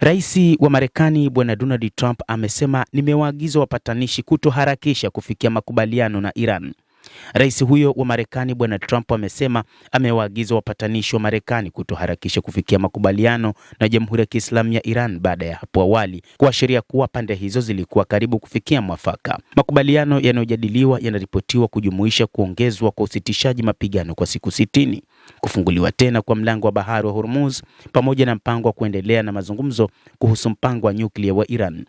Rais wa Marekani Bwana Donald Trump amesema nimewaagiza wapatanishi kutoharakisha kufikia makubaliano na Iran. Rais huyo wa Marekani Bwana Trump amesema amewaagiza wapatanishi wa Marekani kutoharakisha kufikia makubaliano na Jamhuri ya Kiislamu ya Iran baada ya hapo awali kuashiria kuwa pande hizo zilikuwa karibu kufikia mwafaka. Makubaliano yanayojadiliwa yanaripotiwa kujumuisha kuongezwa kwa usitishaji mapigano kwa siku 60, kufunguliwa tena kwa mlango wa bahari wa Hormuz pamoja na mpango wa kuendelea na mazungumzo kuhusu mpango wa nyuklia wa Iran.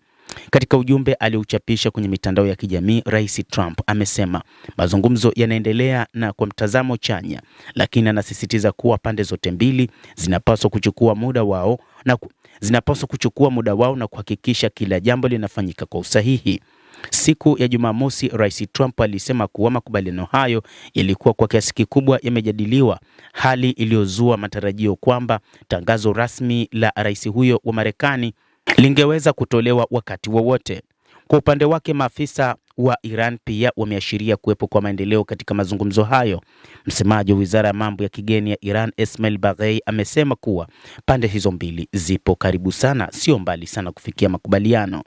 Katika ujumbe aliochapisha kwenye mitandao ya kijamii, Rais Trump amesema mazungumzo yanaendelea na kwa mtazamo chanya, lakini anasisitiza kuwa pande zote mbili zinapaswa kuchukua muda wao na kuhakikisha kila jambo linafanyika kwa usahihi. Siku ya Jumamosi, Rais Trump alisema kuwa makubaliano hayo yalikuwa kwa kiasi kikubwa yamejadiliwa, hali iliyozua matarajio kwamba tangazo rasmi la rais huyo wa Marekani lingeweza kutolewa wakati wowote. Kwa upande wake, maafisa wa Iran pia wameashiria kuwepo kwa maendeleo katika mazungumzo hayo. Msemaji wa Wizara ya Mambo ya Kigeni ya Iran, Esmail Baghei, amesema kuwa pande hizo mbili zipo karibu sana, sio mbali sana kufikia makubaliano.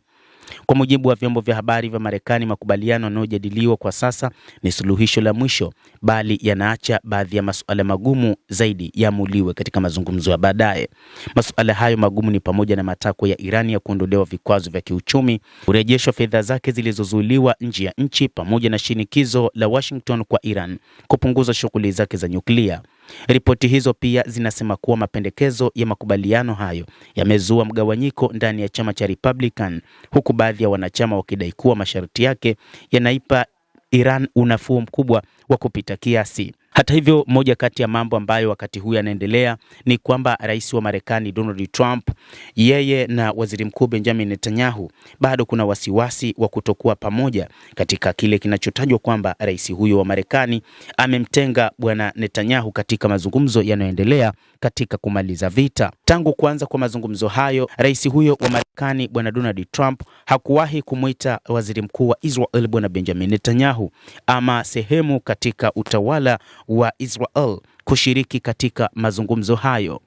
Kwa mujibu wa vyombo vya habari vya Marekani, makubaliano yanayojadiliwa kwa sasa ni suluhisho la mwisho, bali yanaacha baadhi ya masuala magumu zaidi yaamuliwe katika mazungumzo ya baadaye. Masuala hayo magumu ni pamoja na matakwa ya Iran ya kuondolewa vikwazo vya kiuchumi, kurejeshwa fedha zake zilizozuiliwa nje ya nchi, pamoja na shinikizo la Washington kwa Iran kupunguza shughuli zake za nyuklia. Ripoti hizo pia zinasema kuwa mapendekezo ya makubaliano hayo yamezua mgawanyiko ndani ya chama cha Republican, huku baadhi ya wanachama wakidai kuwa masharti yake yanaipa Iran unafuu mkubwa wa kupita kiasi. Hata hivyo, moja kati ya mambo ambayo wakati huu yanaendelea ni kwamba rais wa Marekani Donald Trump, yeye na waziri mkuu Benjamin Netanyahu, bado kuna wasiwasi wa kutokuwa pamoja katika kile kinachotajwa kwamba rais huyo wa Marekani amemtenga bwana Netanyahu katika mazungumzo yanayoendelea katika kumaliza vita. Tangu kuanza kwa mazungumzo hayo, rais huyo wa Marekani bwana Donald Trump hakuwahi kumuita waziri mkuu wa Israel bwana Benjamin Netanyahu ama sehemu katika utawala wa Israel kushiriki katika mazungumzo hayo.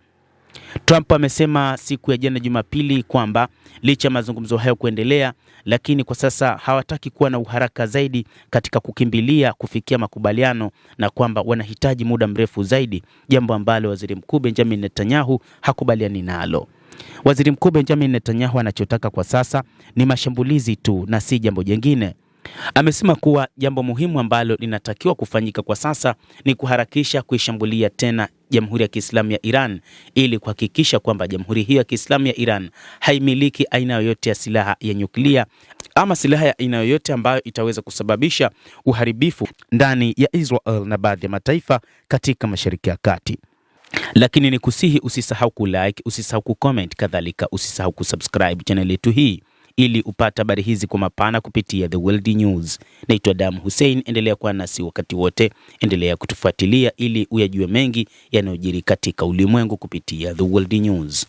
Trump amesema siku ya jana Jumapili kwamba licha mazungumzo hayo kuendelea, lakini kwa sasa hawataki kuwa na uharaka zaidi katika kukimbilia kufikia makubaliano na kwamba wanahitaji muda mrefu zaidi, jambo ambalo waziri mkuu Benjamin Netanyahu hakubaliani nalo. Waziri mkuu Benjamin Netanyahu anachotaka kwa sasa ni mashambulizi tu na si jambo jingine. Amesema kuwa jambo muhimu ambalo linatakiwa kufanyika kwa sasa ni kuharakisha kuishambulia tena Jamhuri ya Kiislamu ya Iran ili kuhakikisha kwamba Jamhuri hiyo ya Kiislamu ya Iran haimiliki aina yoyote ya silaha ya nyuklia ama silaha ya aina yoyote ambayo itaweza kusababisha uharibifu ndani ya Israel na baadhi ya mataifa katika Mashariki ya Kati. Lakini ni kusihi usisahau kulike, usisahau kucomment, kadhalika usisahau kusubscribe channel yetu hii ili upate habari hizi kwa mapana kupitia The World News. Naitwa Adam Hussein, endelea kuwa nasi wakati wote, endelea kutufuatilia ili uyajue mengi yanayojiri katika ulimwengu kupitia The World News.